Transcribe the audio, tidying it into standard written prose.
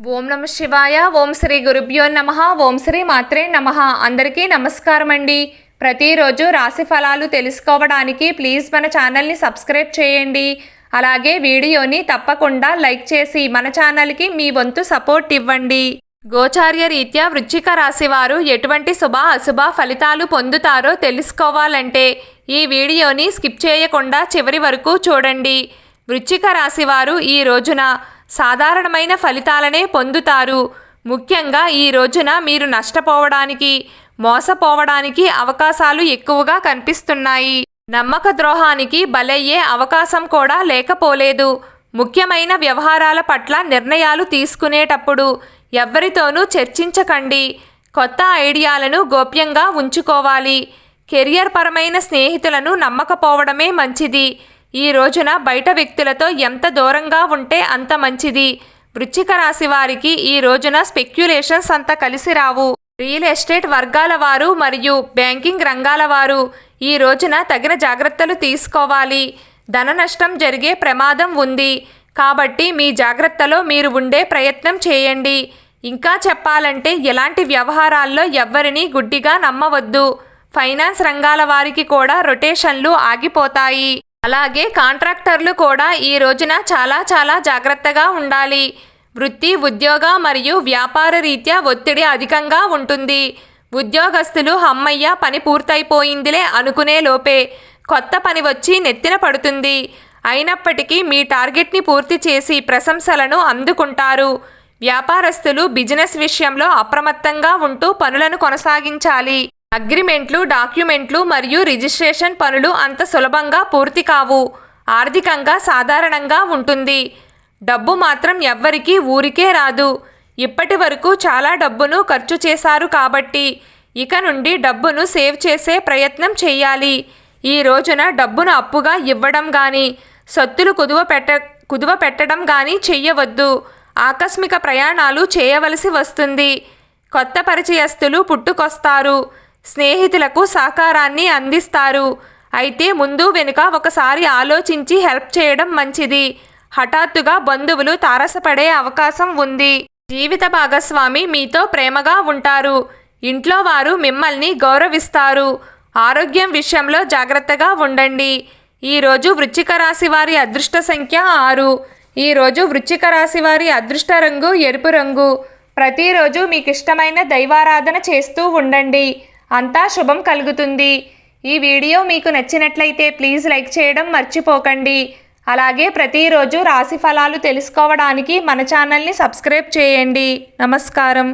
ఓం నమ శివాయ. ఓం శ్రీ గురుభ్యో నమః. ఓం శ్రీ మాత్రే నమః. అందరికీ నమస్కారం అండి. ప్రతిరోజు రాశి ఫలాలు తెలుసుకోవడానికి ప్లీజ్ మన ఛానల్ని సబ్స్క్రైబ్ చేయండి. అలాగే వీడియోని తప్పకుండా లైక్ చేసి మన ఛానల్కి మీ వంతు సపోర్ట్ ఇవ్వండి. గోచార్య రీత్యా వృశ్చిక రాశి వారు ఎటువంటి శుభ అశుభ ఫలితాలు పొందుతారో తెలుసుకోవాలంటే ఈ వీడియోని స్కిప్ చేయకుండా చివరి వరకు చూడండి. వృశ్చిక రాశి వారు ఈ రోజున సాధారణమైన ఫలితాలనే పొందుతారు. ముఖ్యంగా ఈ రోజున మీరు నష్టపోవడానికి, మోసపోవడానికి అవకాశాలు ఎక్కువగా కనిపిస్తున్నాయి. నమ్మక ద్రోహానికి బలయ్యే అవకాశం కూడా లేకపోలేదు. ముఖ్యమైన వ్యవహారాల పట్ల నిర్ణయాలు తీసుకునేటప్పుడు ఎవ్వరితోనూ చర్చించకండి. కొత్త ఐడియాలను గోప్యంగా ఉంచుకోవాలి. కెరియర్ పరమైన స్నేహితులను నమ్మకపోవడమే మంచిది. ఈ రోజున బయట వ్యక్తులతో ఎంత దూరంగా ఉంటే అంత మంచిది. వృశ్చిక రాశి వారికి ఈ రోజున స్పెక్యులేషన్స్ అంత కలిసి రావు. రియల్ ఎస్టేట్ వర్గాల వారు మరియు బ్యాంకింగ్ రంగాల వారు ఈ రోజున తగిన జాగ్రత్తలు తీసుకోవాలి. ధన నష్టం జరిగే ప్రమాదం ఉంది కాబట్టి మీ జాగ్రత్తలో మీరు ఉండే ప్రయత్నం చేయండి. ఇంకా చెప్పాలంటే ఎలాంటి వ్యవహారాల్లో ఎవ్వరినీ గుడ్డిగా నమ్మవద్దు. ఫైనాన్స్ రంగాల వారికి కూడా రొటేషన్లు ఆగిపోతాయి. అలాగే కాంట్రాక్టర్లు కూడా ఈ రోజున చాలా జాగ్రత్తగా ఉండాలి. వృత్తి, ఉద్యోగ మరియు వ్యాపార రీత్యా ఒత్తిడి అధికంగా ఉంటుంది. ఉద్యోగస్తులు హమ్మయ్య పని పూర్తయిపోయిందిలే అనుకునే లోపే కొత్త పని వచ్చి నెత్తిన పడుతుంది. అయినప్పటికీ మీ టార్గెట్ని పూర్తి చేసి ప్రశంసలను అందుకుంటారు. వ్యాపారస్తులు బిజినెస్ విషయంలో అప్రమత్తంగా ఉంటూ పనులను కొనసాగించాలి. అగ్రిమెంట్లు, డాక్యుమెంట్లు మరియు రిజిస్ట్రేషన్ పనులు అంత సులభంగా పూర్తి కావు. ఆర్థికంగా సాధారణంగా ఉంటుంది. డబ్బు మాత్రం ఎవ్వరికీ ఊరికే రాదు. ఇప్పటి వరకు చాలా డబ్బును ఖర్చు చేశారు కాబట్టి ఇక నుండి డబ్బును సేవ్ చేసే ప్రయత్నం చేయాలి. ఈ రోజున డబ్బును అప్పుగా ఇవ్వడం కానీ, సొత్తులు కుదువ పెట్టడం కానీ చెయ్యవద్దు. ఆకస్మిక ప్రయాణాలు చేయవలసి వస్తుంది. కొత్త పరిచయస్తులు పుట్టుకొస్తారు. స్నేహితులకు సహకారాన్ని అందిస్తారు. అయితే ముందు వెనుక ఒకసారి ఆలోచించి హెల్ప్ చేయడం మంచిది. హఠాత్తుగా బంధువులు తారసపడే అవకాశం ఉంది. జీవిత భాగస్వామి మీతో ప్రేమగా ఉంటారు. ఇంట్లో వారు మిమ్మల్ని గౌరవిస్తారు. ఆరోగ్యం విషయంలో జాగ్రత్తగా ఉండండి. ఈరోజు వృశ్చిక రాశి వారి అదృష్ట సంఖ్య 6. ఈరోజు వృశ్చిక రాశి వారి అదృష్ట రంగు ఎరుపు రంగు. ప్రతిరోజు మీకు ఇష్టమైన దైవారాధన చేస్తూ ఉండండి. అంతా శుభం కలుగుతుంది. ఈ వీడియో మీకు నచ్చినట్లయితే ప్లీజ్ లైక్ చేయడం మర్చిపోకండి. అలాగే ప్రతిరోజు రాశి ఫలాలు తెలుసుకోవడానికి మన ఛానల్ని సబ్స్క్రైబ్ చేయండి. నమస్కారం.